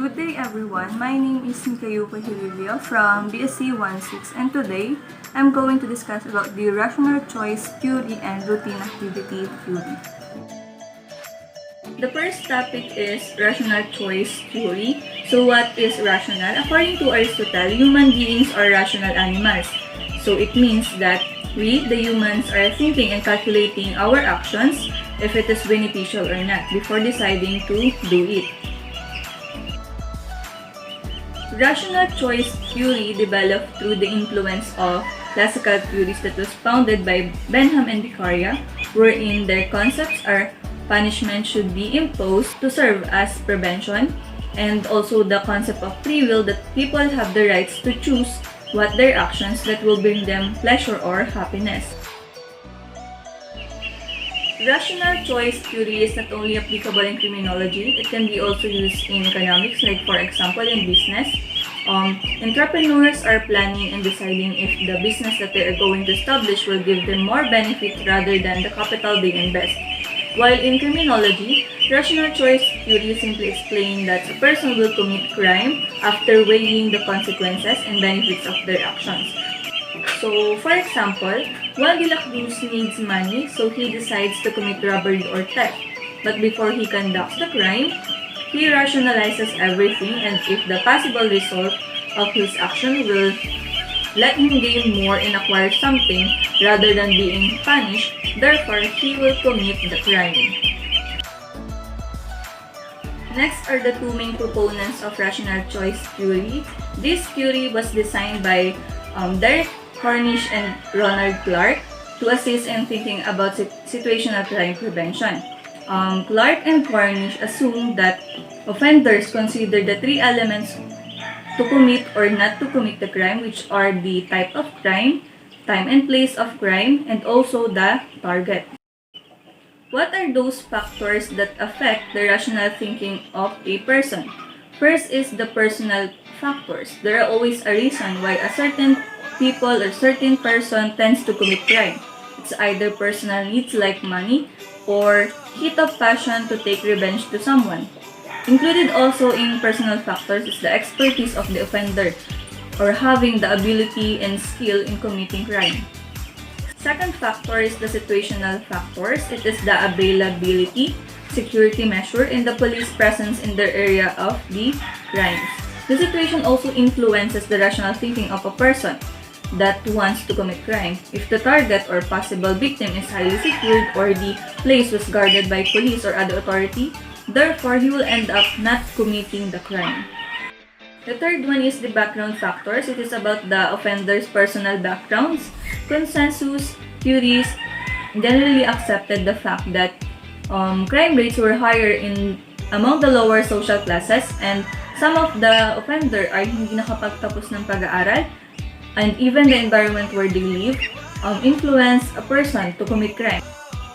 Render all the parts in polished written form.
Good day everyone, my name is Mikayuko Hililio from BSc 16 and today I'm going to discuss about the rational choice theory and routine activity theory. The first topic is rational choice theory. So what is rational? According to Aristotle, human beings are rational animals. So it means that we, the humans, are thinking and calculating our actions if it is beneficial or not before deciding to do it. Rational choice theory developed through the influence of classical theories that was founded by Bentham and Beccaria, wherein their concepts are punishment should be imposed to serve as prevention, and also the concept of free will, that people have the rights to choose what their actions that will bring them pleasure or happiness. Rational choice theory is not only applicable in criminology, it can be also used in economics, like for example in business. Entrepreneurs are planning and deciding if the business that they are going to establish will give them more benefit rather than the capital they invest. While in criminology, rational choice theory simply explains that a person will commit crime after weighing the consequences and benefits of their actions. So, for example, Juan de la Cruz needs money, so he decides to commit robbery or theft. But before he conducts the crime, he rationalizes everything, and if the possible result of his action will let him gain more and acquire something rather than being punished, therefore he will commit the crime. Next are the two main proponents of rational choice theory. This theory was designed by Derek Cornish and Ronald Clark to assist in thinking about situational crime prevention. Clark and Cornish assumed that offenders consider the three elements to commit or not to commit the crime, which are the type of crime, time and place of crime, and also the target. What are those factors that affect the rational thinking of a person? First is the personal factors. There are always a reason why a certain people or certain person tends to commit crime. It's either personal needs like money or heat of passion to take revenge to someone. Included also in personal factors is the expertise of the offender or having the ability and skill in committing crime. Second factor is the situational factors. It is the availability, security measure, and the police presence in the area of the crimes. The situation also influences the rational thinking of a person that wants to commit crime. If the target or possible victim is highly secured or the place was guarded by police or other authority, therefore he will end up not committing the crime. The third one is the background factors. It is about the offender's personal backgrounds. Consensus theories generally accepted the fact that crime rates were higher among the lower social classes, and some of the offender ay hindi nakapagtapos ng pag-aaral, and even the environment where they live influence a person to commit crime.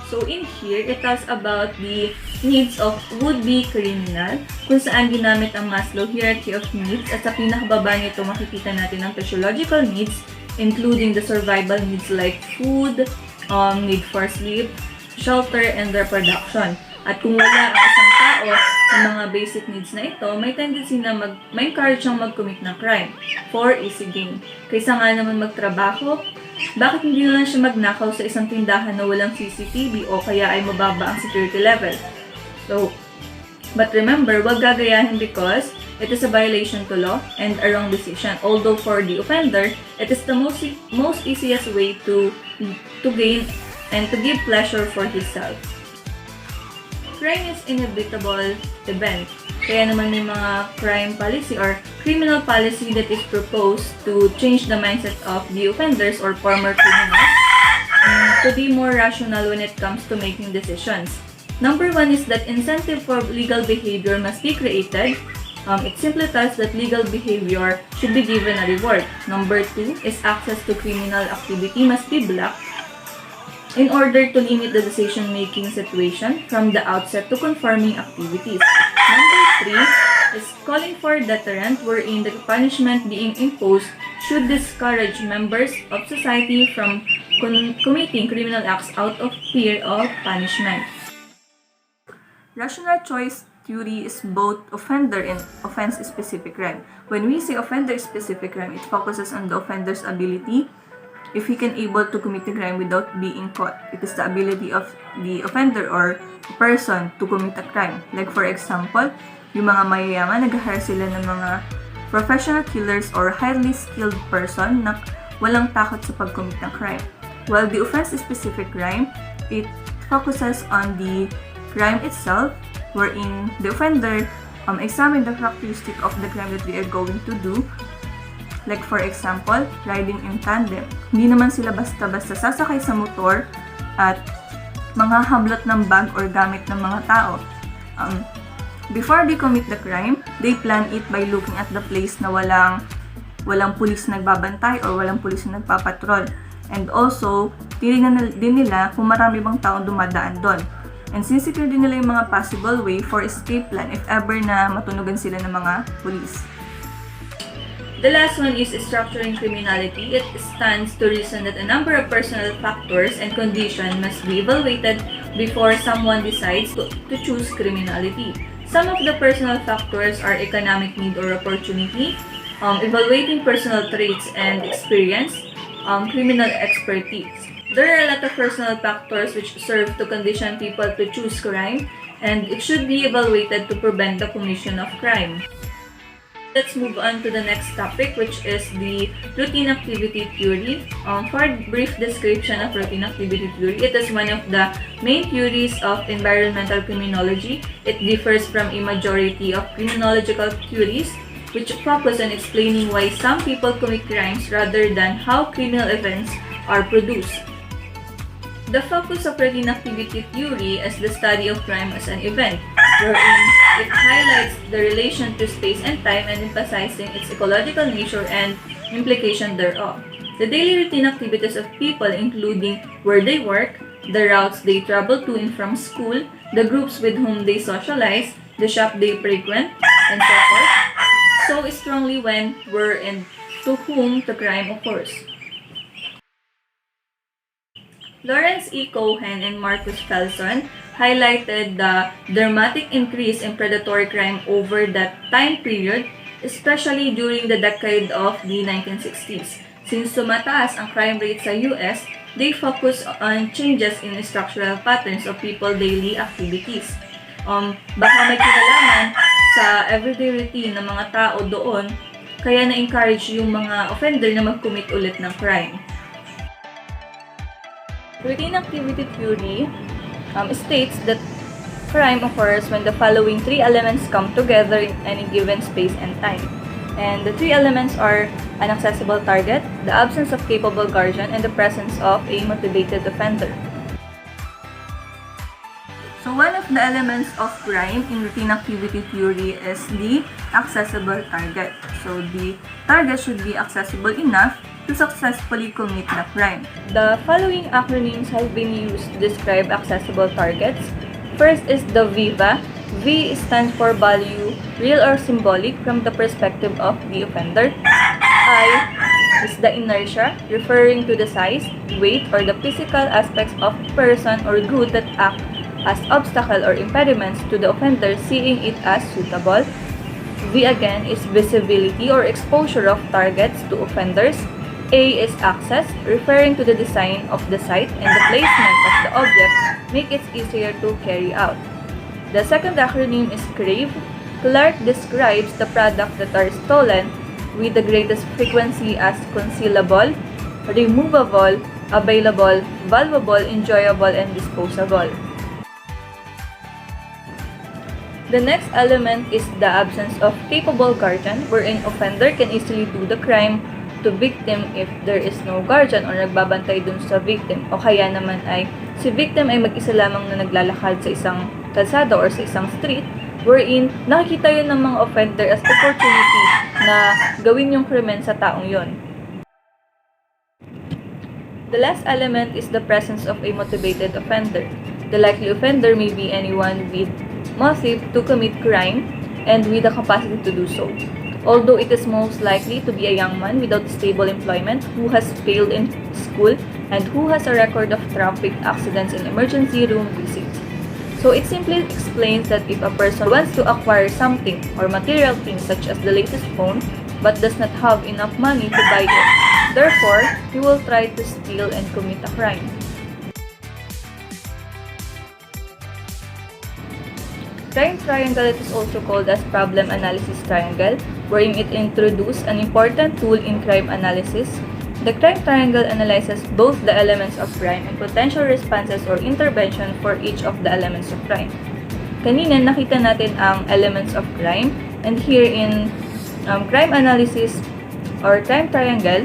So in here, it talks about the needs of would-be criminal, kung saan ginamit ang Maslow hierarchy of needs, at sa pinakababa nito makikita natin ang physiological needs, including the survival needs like food, need for sleep, shelter, and reproduction. At kung wala ang isang tao ng mga basic needs na ito, may tendency na may encourage siyang mag-commit ng crime for easy gain. Kaysa nga naman magtrabaho, bakit hindi na lang siya magnakaw sa isang tindahan na walang CCTV o kaya ay mababa ang security level? So, but remember, wag gagayahin because it is a violation to law and a wrong decision. Although for the offender, it is the most easiest way to gain and to give pleasure for himself. Crime is inevitable event. Kaya naman may mga crime policy or criminal policy that is proposed to change the mindset of the offenders or former criminals to be more rational when it comes to making decisions. Number one is that incentive for legal behavior must be created. It simply tells that legal behavior should be given a reward. Number two is access to criminal activity must be blocked in order to limit the decision-making situation from the outset to conforming activities. Number three is calling for deterrent, wherein the punishment being imposed should discourage members of society from committing criminal acts out of fear of punishment. Rational choice theory is both offender and offense-specific crime. When we say offender-specific crime, it focuses on the offender's ability if he can able to commit the crime without being caught. It is the ability of the offender or person to commit a crime. Like for example, yung mga mayayaman, nag-hire sila ng mga professional killers or highly skilled person na walang takot sa pag-commit ng crime. While the offense-specific crime, it focuses on the crime itself, wherein the offender examine the characteristic of the crime that we are going to do. Like for example, riding in tandem. Hindi naman sila basta-basta sasakay sa motor at mga hablot ng bag or gamit ng mga tao. Before they commit the crime, they plan it by looking at the place na walang pulis nagbabantay or walang pulis na nagpapatrol. And also, tinignan din nila kung marami bang taong dumadaan doon. And sinisecure din nila yung mga possible way for escape plan if ever na matunugan sila ng mga pulis. The last one is structuring criminality. It stands to reason that a number of personal factors and conditions must be evaluated before someone decides to choose criminality. Some of the personal factors are economic need or opportunity, evaluating personal traits and experience, criminal expertise. There are a lot of personal factors which serve to condition people to choose crime, and it should be evaluated to prevent the commission of crime. Let's move on to the next topic, which is the routine activity theory. For a brief description of routine activity theory, it is one of the main theories of environmental criminology. It differs from a majority of criminological theories, which focus on explaining why some people commit crimes rather than how criminal events are produced. The focus of routine activity theory is the study of crime as an event, wherein it highlights the relation to space and time and emphasizing its ecological nature and implication thereof. The daily routine activities of people, including where they work, the routes they travel to and from school, the groups with whom they socialize, the shop they frequent, and so forth, so strongly when, where, and to whom the crime occurs. Lawrence E. Cohen and Marcus Felson highlighted the dramatic increase in predatory crime over that time period, especially during the decade of the 1960s. Since tumataas ang crime rate sa US, they focus on changes in structural patterns of people's daily activities. Baka may kinalaman sa everyday routine ng mga tao doon, kaya na-encourage yung mga offender na mag-commit ulit ng crime. Routine activity theory states that crime occurs when the following three elements come together in any given space and time. And the three elements are an accessible target, the absence of capable guardian, and the presence of a motivated offender. So one of the elements of crime in routine activity theory is the accessible target. So the target should be accessible enough to successfully commit the crime. The following acronyms have been used to describe accessible targets. First is the VIVA. V stands for value, real or symbolic, from the perspective of the offender. I is the inertia, referring to the size, weight, or the physical aspects of person or good that act as obstacle or impediments to the offender seeing it as suitable. V again is visibility or exposure of targets to offenders. A is access, referring to the design of the site and the placement of the object make it easier to carry out. The second acronym is CRAVE. Clark describes the products that are stolen with the greatest frequency as concealable, removable, available, valuable, enjoyable, and disposable. The next element is the absence of capable guardian, wherein offender can easily do the crime to victim if there is no guardian or nagbabantay dun sa victim, o kaya naman ay si victim ay mag-isa lamang na naglalakad sa isang kalsada or sa isang street, wherein nakikita yun ng mga offender as opportunity na gawin yung krimen sa taong yon. The last element is the presence of a motivated offender. The likely offender may be anyone with motive to commit crime and with the capacity to do so. Although it is most likely to be a young man without stable employment who has failed in school and who has a record of traffic accidents and emergency room visits. So So it simply explains that if a person wants to acquire something or material things such as the latest phone but does not have enough money to buy it, therefore, he will try to steal and commit a crime. Crime triangle is also called as problem analysis triangle, wherein it introduces an important tool in crime analysis. The crime triangle analyzes both the elements of crime and potential responses or intervention for each of the elements of crime. Kanina nakita natin ang elements of crime, and here in crime analysis or crime triangle,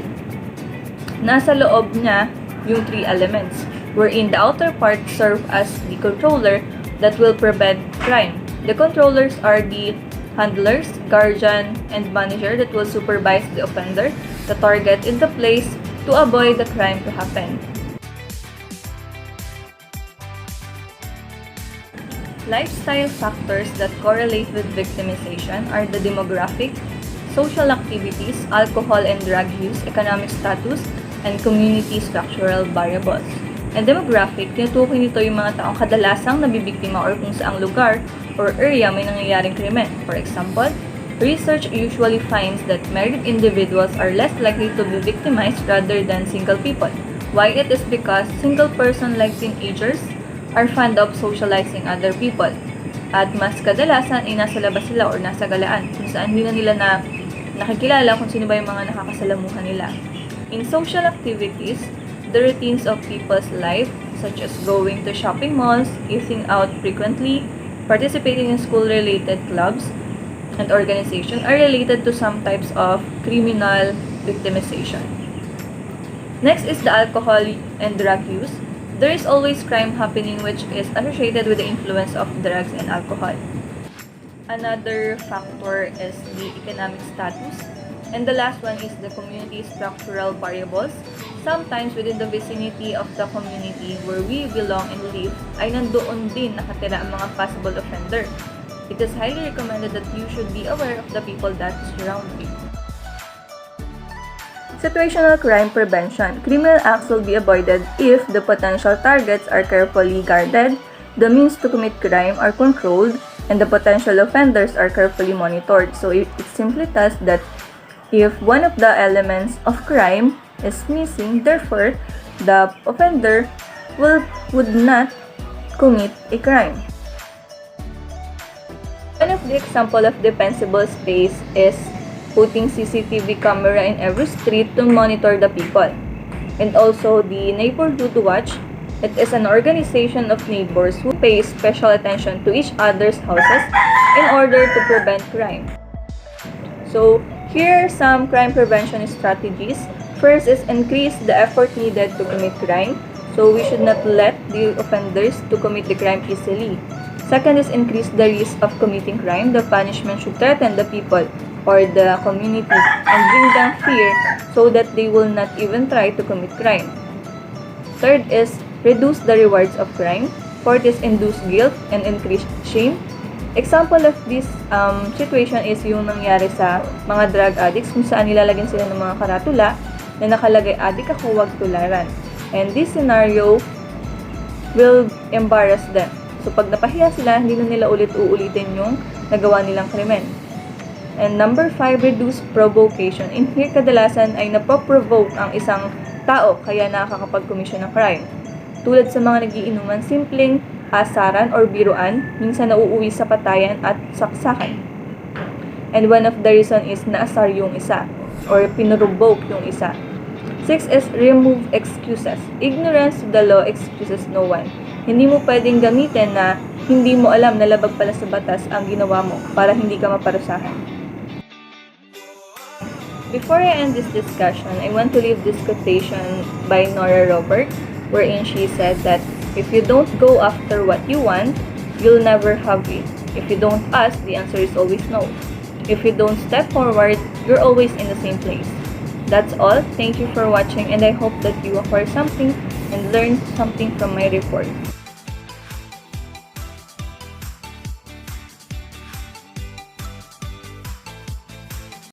nasa loob niya yung three elements, wherein the outer part serve as the controller that will prevent crime. The controllers are the handlers, guardian, and manager that will supervise the offender, the target, in the place to avoid the crime to happen. Lifestyle factors that correlate with victimization are the demographic, social activities, alcohol and drug use, economic status, and community structural variables. And demographic, tinutukoy nito yung mga taong kadalasang nabibiktima or kung saang lugar or area may nangyayaring krimen. For example, research usually finds that married individuals are less likely to be victimized rather than single people. Why? It is because single person like teenagers are fond of socializing other people. At mas kadalasan ay nasa labas sila or nasa galaan kung saan hindi na nila nakikilala kung sino ba yung mga nakakasalamuhan nila. In social activities, the routines of people's life, such as going to shopping malls, eating out frequently, participating in school-related clubs and organizations, are related to some types of criminal victimization. Next is the alcohol and drug use. There is always crime happening which is associated with the influence of drugs and alcohol. Another factor is the economic status. And the last one is the community structural variables. Sometimes within the vicinity of the community where we belong and live, ay nandoon din nakatira ang mga possible offender. It is highly recommended that you should be aware of the people that surround you. Situational crime prevention. Criminal acts will be avoided if the potential targets are carefully guarded, the means to commit crime are controlled, and the potential offenders are carefully monitored. So it simply tells that if one of the elements of crime is missing, therefore, the offender would not commit a crime. One of the example of defensible space is putting CCTV camera in every street to monitor the people. And also the Neighborhood Watch. It is an organization of neighbors who pay special attention to each other's houses in order to prevent crime. So, here are some crime prevention strategies. First is increase the effort needed to commit crime. So we should not let the offenders to commit the crime easily. Second is increase the risk of committing crime. The punishment should threaten the people or the community and bring them fear so that they will not even try to commit crime. Third is reduce the rewards of crime. Fourth is induce guilt and increase shame. Example of this situation is yung nangyari sa mga drug addicts kung saan nilalagyan sila ng mga karatula na nakalagay, "Adik ako, wag tularan." And this scenario will embarrass them. So pag napahiya sila, hindi na nila uulitin yung nagawa nilang krimen. And number 5, reduce provocation. In here, kadalasan ay napoprovoke ang isang tao kaya nakakapag-commission ng crime. Tulad sa mga nagiinuman, simpleng asaran or biruan, minsan nauuwi sa patayan at saksakan. And one of the reason is naasar yung isa or pinrovoke yung isa. 6 is remove excuses. Ignorance to the law excuses no one. Hindi mo pwedeng gamitin na hindi mo alam na labag pala sa batas ang ginawa mo para hindi ka maparusahan. Before I end this discussion, I want to leave this quotation by Nora Roberts, wherein she said that if you don't go after what you want, you'll never have it. If you don't ask, the answer is always no. If you don't step forward, you're always in the same place. That's all. Thank you for watching, and I hope that you acquire something and learn something from my report.